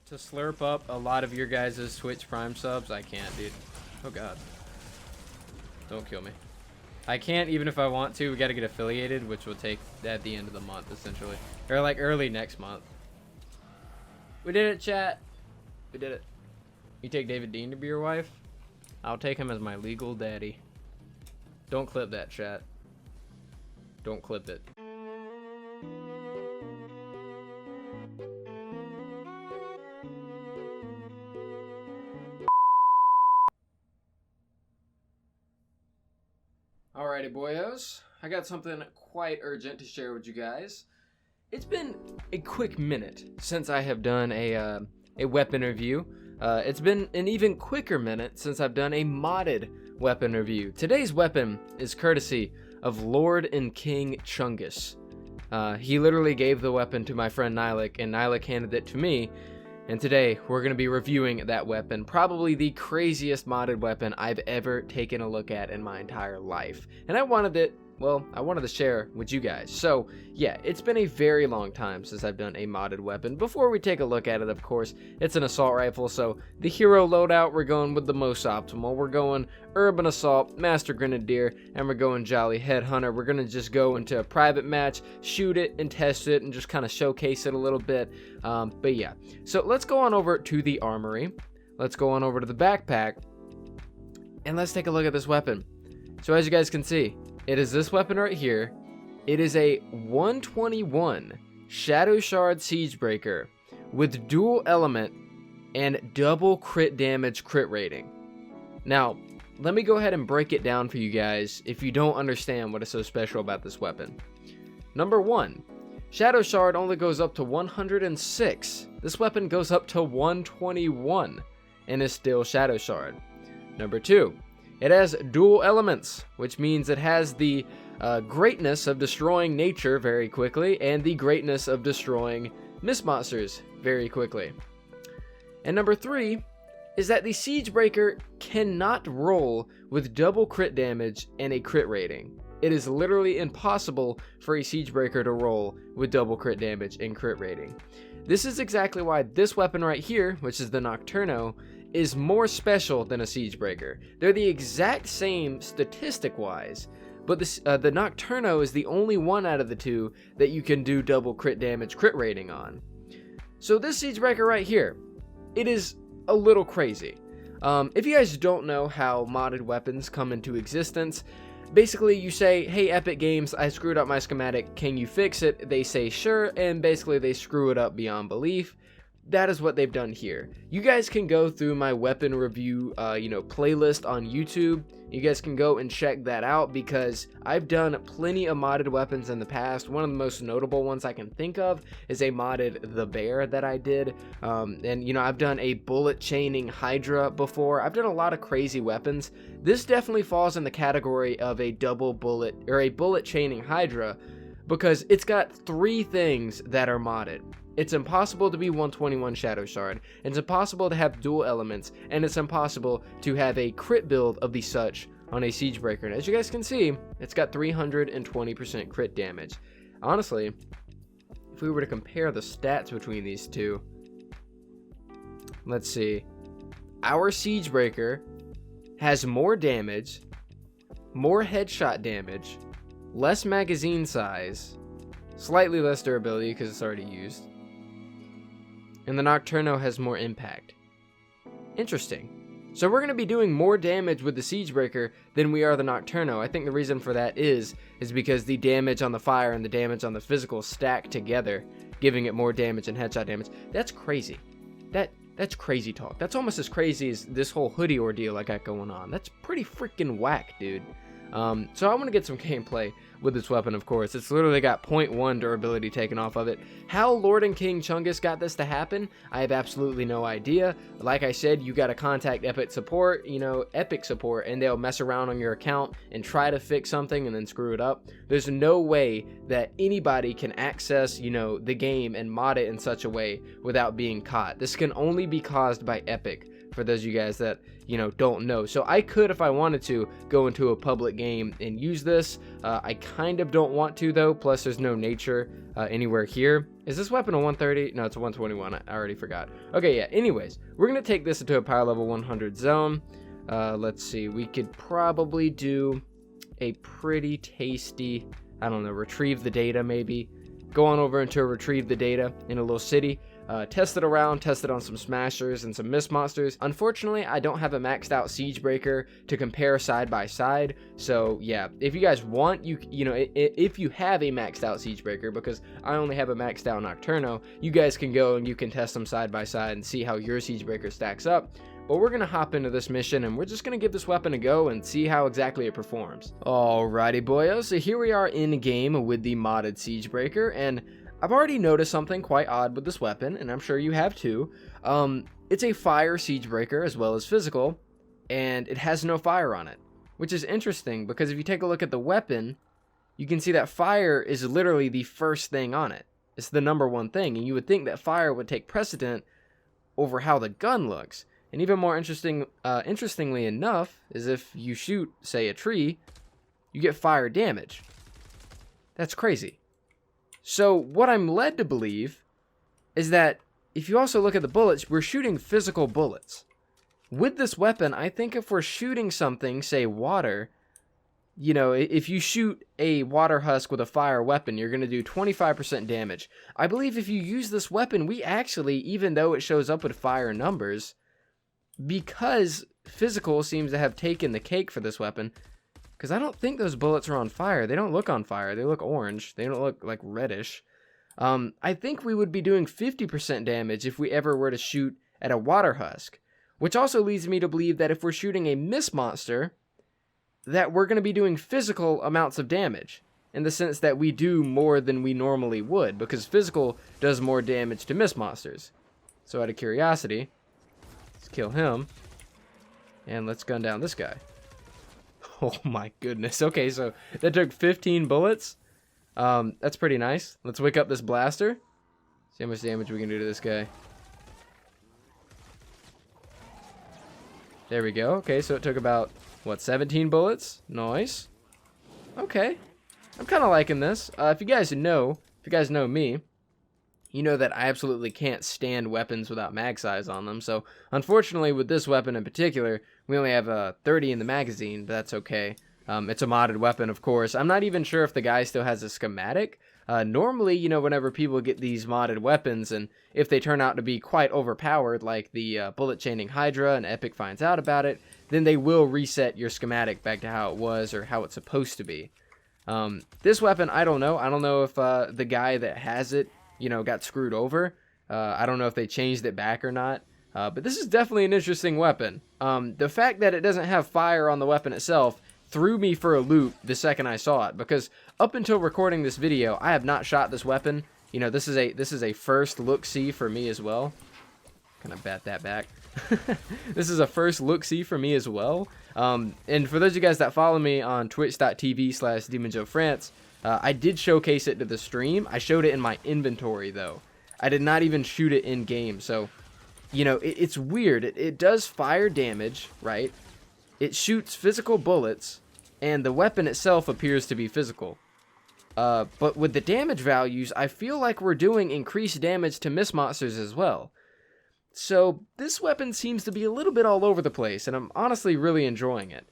To slurp up a lot of your guys' Twitch Prime subs, I can't, dude. Oh god. Don't kill me. I can't even if I want to. We gotta get affiliated, which will take at the end of the month, essentially. Or like early next month. We did it, chat. We did it. You take David Dean to be your wife? I'll take him as my legal daddy. Don't clip that, chat. Don't clip it. Alrighty, boyos. I got something quite urgent to share with you guys. It's been a quick minute since I have done a weapon review. It's been an even quicker minute since I've done a modded weapon review. Today's weapon is courtesy of Lord and King Chungus. He literally gave the weapon to my friend Nylek, and Nylek handed it to me. And today, we're going to be reviewing that weapon, probably the craziest modded weapon I've ever taken a look at in my entire life. And I wanted to share with you guys. So, yeah, it's been a very long time since I've done a modded weapon. Before we take a look at it, of course, it's an assault rifle, so the hero loadout, we're going with the most optimal. We're going Urban Assault, Master Grenadier, and we're going Jolly Headhunter. We're going to just go into a private match, shoot it, and test it, and just kind of showcase it a little bit. But yeah, so let's go on over to the armory. Let's go on over to the backpack, and let's take a look at this weapon. So as you guys can see, it is this weapon right here. It is a 121 Shadow Shard Siegebreaker with dual element and double crit damage crit rating. Now, let me go ahead and break it down for you guys if you don't understand what is so special about this weapon. Number one, Shadow Shard only goes up to 106. This weapon goes up to 121 and is still Shadow Shard. Number two, it has dual elements, which means it has the greatness of destroying nature very quickly and the greatness of destroying mist monsters very quickly. And number three is that the Siegebreaker cannot roll with double crit damage and a crit rating. It is literally impossible for a Siegebreaker to roll with double crit damage and crit rating. This is exactly why this weapon right here, which is the Nocturno, is more special than a Siegebreaker. They're the exact same statistic-wise, but the Nocturno is the only one out of the two that you can do double crit damage crit rating on. So this Siegebreaker right here, it is a little crazy. If you guys don't know how modded weapons come into existence, basically you say, hey Epic Games, I screwed up my schematic, can you fix it? They say sure, and basically they screw it up beyond belief. That is what they've done here. You guys can go through my weapon review, playlist on YouTube. You guys can go and check that out because I've done plenty of modded weapons in the past. One of the most notable ones I can think of is a modded The Bear that I did. I've done a bullet chaining Hydra before. I've done a lot of crazy weapons. This definitely falls in the category of a double bullet or a bullet chaining Hydra because it's got three things that are modded. It's impossible to be 121 Shadow Shard, it's impossible to have dual elements, and it's impossible to have a crit build of the such on a Siegebreaker. And as you guys can see, it's got 320% crit damage. Honestly, if we were to compare the stats between these two, let's see. Our Siegebreaker has more damage, more headshot damage, less magazine size, slightly less durability because it's already used, and the Nocturno has more impact. Interesting. So we're going to be doing more damage with the Siegebreaker than we are the Nocturno. I think the reason for that is because the damage on the fire and the damage on the physical stack together, giving it more damage and headshot damage. That's crazy. That's crazy talk. That's almost as crazy as this whole hoodie ordeal I got going on. That's pretty freaking whack, dude. So I want to get some gameplay with this weapon, of course. It's literally got 0.1 durability taken off of it. How Lord and King Chungus got this to happen, I have absolutely no idea. Like I said, you got to contact Epic support, Epic support, and they'll mess around on your account and try to fix something and then screw it up. There's no way that anybody can access, the game and mod it in such a way without being caught. This can only be caused by Epic. for those of you guys that, don't know. So I could, if I wanted to, go into a public game and use this. I kind of don't want to, though. Plus, there's no nature anywhere here. Is this weapon a 130? No, it's a 121. I already forgot. Okay, yeah. Anyways, we're going to take this into a power level 100 zone. Let's see. We could probably do a pretty tasty, I don't know, retrieve the data maybe. Go on over into retrieve the data in a little city. Test it around, test it on some smashers and some mist monsters. Unfortunately, I don't have a maxed out Siegebreaker to compare side by side. So yeah, if you guys want, if you have a maxed out Siegebreaker, because I only have a maxed out Nocturno, you guys can go and you can test them side by side and see how your Siegebreaker stacks up. But we're going to hop into this mission and we're just going to give this weapon a go and see how exactly it performs. Alrighty boyos, so here we are in game with the modded Siegebreaker, and I've already noticed something quite odd with this weapon, and I'm sure you have too. It's a fire Siegebreaker as well as physical, and it has no fire on it, which is interesting because if you take a look at the weapon, you can see that fire is literally the first thing on it. It's the number one thing, and you would think that fire would take precedent over how the gun looks. And even more interestingly enough, is if you shoot, say, a tree, you get fire damage. That's crazy. So what I'm led to believe is that if you also look at the bullets, we're shooting physical bullets. With this weapon, I think if we're shooting something, say water, if you shoot a water husk with a fire weapon, you're going to do 25% damage. I believe if you use this weapon, we actually, even though it shows up with fire numbers, because physical seems to have taken the cake for this weapon, because I don't think those bullets are on fire. They don't look on fire. They look orange. They don't look like reddish. I think we would be doing 50% damage if we ever were to shoot at a water husk, which also leads me to believe that if we're shooting a mist monster, that we're going to be doing physical amounts of damage, in the sense that we do more than we normally would, because physical does more damage to mist monsters. So out of curiosity, let's kill him, and let's gun down this guy. Oh my goodness. Okay, so that took 15 bullets. That's pretty nice. Let's wake up this blaster. See how much damage we can do to this guy. There we go. Okay, so it took about, 17 bullets? Nice. Okay. I'm kind of liking this. If you guys know me, you know that I absolutely can't stand weapons without mag size on them. So, unfortunately, with this weapon in particular, we only have 30 in the magazine, but that's okay. It's a modded weapon, of course. I'm not even sure if the guy still has a schematic. Normally, whenever people get these modded weapons, and if they turn out to be quite overpowered, like the bullet chaining Hydra, and Epic finds out about it, then they will reset your schematic back to how it was or how it's supposed to be. This weapon, I don't know. I don't know if the guy that has it, got screwed over. I don't know if they changed it back or not. But this is definitely an interesting weapon. The fact that it doesn't have fire on the weapon itself threw me for a loop the second I saw it, because up until recording this video, I have not shot this weapon. This is a first look-see for me as well. Kind of bat that back. This is a first look-see for me as well. And for those of you guys that follow me on twitch.tv/demonjoefrance, I did showcase it to the stream. I showed it in my inventory, though. I did not even shoot it in-game, so, it's weird. It does fire damage, right? It shoots physical bullets, and the weapon itself appears to be physical. But with the damage values, I feel like we're doing increased damage to mist monsters as well. So this weapon seems to be a little bit all over the place, and I'm honestly really enjoying it.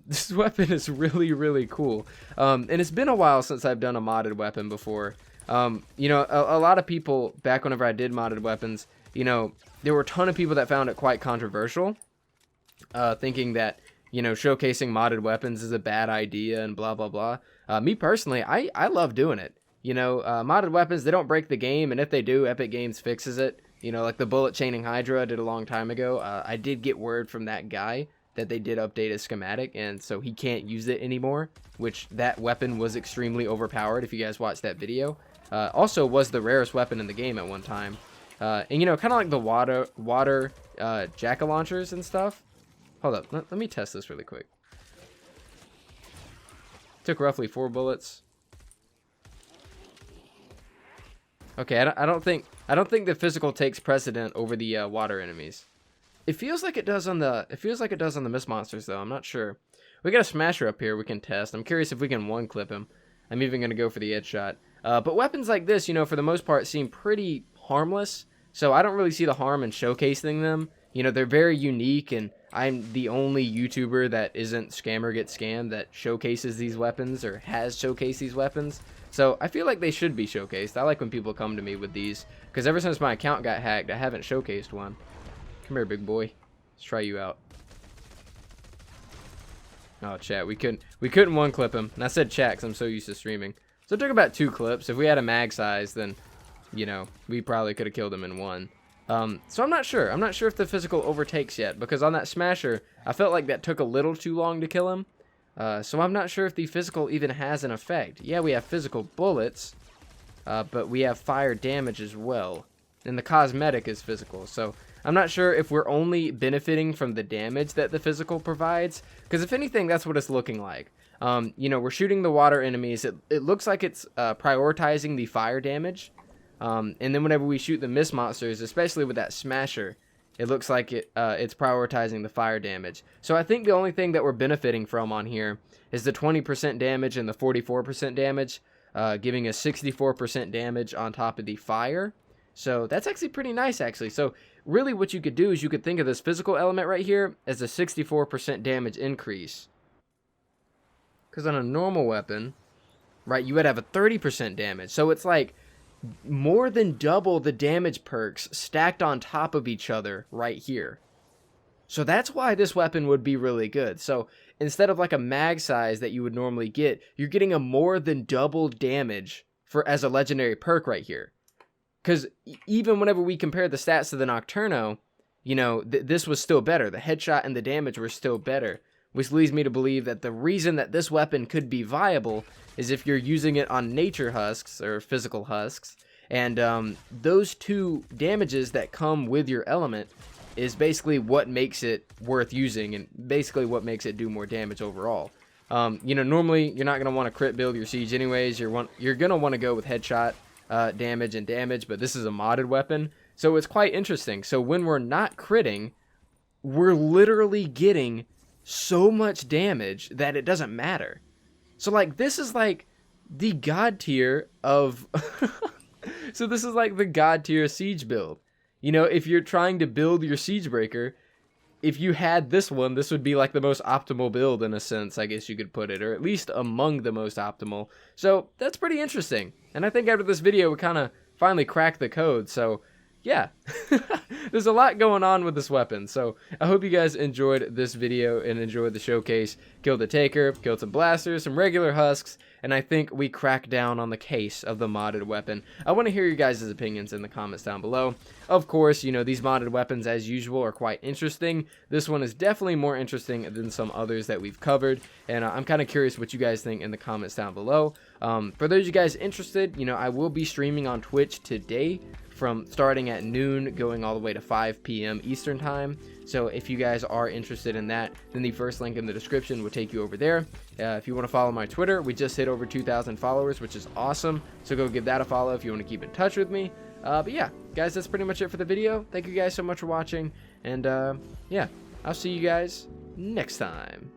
This weapon is really, really cool. And it's been a while since I've done a modded weapon before. A lot of people, back whenever I did modded weapons, there were a ton of people that found it quite controversial, thinking that, showcasing modded weapons is a bad idea and blah, blah, blah. Me personally, I love doing it. Modded weapons, they don't break the game, and if they do, Epic Games fixes it. Like the bullet chaining Hydra I did a long time ago. I did get word from that guy that they did update his schematic, and so he can't use it anymore, which that weapon was extremely overpowered, if you guys watched that video. Also was the rarest weapon in the game at one time. And kind of like the water jack-o'-launchers and stuff. Hold up, let me test this really quick. Took roughly 4 bullets. Okay, I don't think the physical takes precedent over the water enemies. It feels like it does on the Mist Monsters, though. I'm not sure. We got a Smasher up here we can test. I'm curious if we can one-clip him. I'm even going to go for the headshot. But weapons like this, you know, for the most part, seem pretty harmless. So I don't really see the harm in showcasing them. You know, they're very unique, and I'm the only YouTuber that isn't Scammer Get Scammed that showcases these weapons or has showcased these weapons. So I feel like they should be showcased. I like when people come to me with these, because ever since my account got hacked, I haven't showcased one. Come here, big boy. Let's try you out. Oh, chat, we couldn't one clip him. And I said chat because I'm so used to streaming. So it took about 2 clips. If we had a mag size, then, you know, we probably could have killed him in 1. So I'm not sure. I'm not sure if the physical overtakes yet, because on that Smasher, I felt like that took a little too long to kill him. So I'm not sure if the physical even has an effect. Yeah, we have physical bullets, but we have fire damage as well. And the cosmetic is physical, so I'm not sure if we're only benefiting from the damage that the physical provides, because if anything, that's what it's looking like. You know, we're shooting the water enemies. It looks like it's prioritizing the fire damage. And then whenever we shoot the Mist Monsters, especially with that Smasher, it looks like it's prioritizing the fire damage. So I think the only thing that we're benefiting from on here is the 20% damage and the 44% damage, giving us 64% damage on top of the fire. So that's actually pretty nice, actually. So really what you could do is you could think of this physical element right here as a 64% damage increase. Because on a normal weapon, right, you would have a 30% damage. So it's like more than double the damage perks stacked on top of each other right here. So that's why this weapon would be really good. So instead of like a mag size that you would normally get, you're getting a more than double damage as a legendary perk right here. Because even whenever we compare the stats to the Nocturno, you know, this was still better. The headshot and the damage were still better. Which leads me to believe that the reason that this weapon could be viable is if you're using it on nature husks or physical husks. And those 2 damages that come with your element is basically what makes it worth using and basically what makes it do more damage overall. You know, normally you're not going to want to crit build your siege anyways. You're going to want to go with headshot. Damage and damage, but this is a modded weapon, so it's quite interesting. So when we're not critting, we're literally getting so much damage that it doesn't matter. So like this is like the god tier of so this is like the god tier siege build. You know, if you're trying to build your Siegebreaker, if you had this one, this would be like the most optimal build in a sense, I guess you could put it, or at least among the most optimal. So that's pretty interesting. And I think after this video, we kind of finally cracked the code. So yeah, there's a lot going on with this weapon. So I hope you guys enjoyed this video and enjoyed the showcase. Killed the Taker, killed some blasters, some regular husks, and I think we cracked down on the case of the modded weapon. I want to hear your guys' opinions in the comments down below. Of course, you know, these modded weapons, as usual, are quite interesting. This one is definitely more interesting than some others that we've covered, and I'm kind of curious what you guys think in the comments down below. For those of you guys interested, you know, I will be streaming on Twitch today, from starting at noon going all the way to 5 p.m. Eastern time. So if you guys are interested in that, then the first link in the description will take you over there. If you want to follow my Twitter, we just hit over 2,000 followers, which is awesome. So go give that a follow if you want to keep in touch with me. But yeah, guys, that's pretty much it for the video. Thank you guys so much for watching. And yeah, I'll see you guys next time.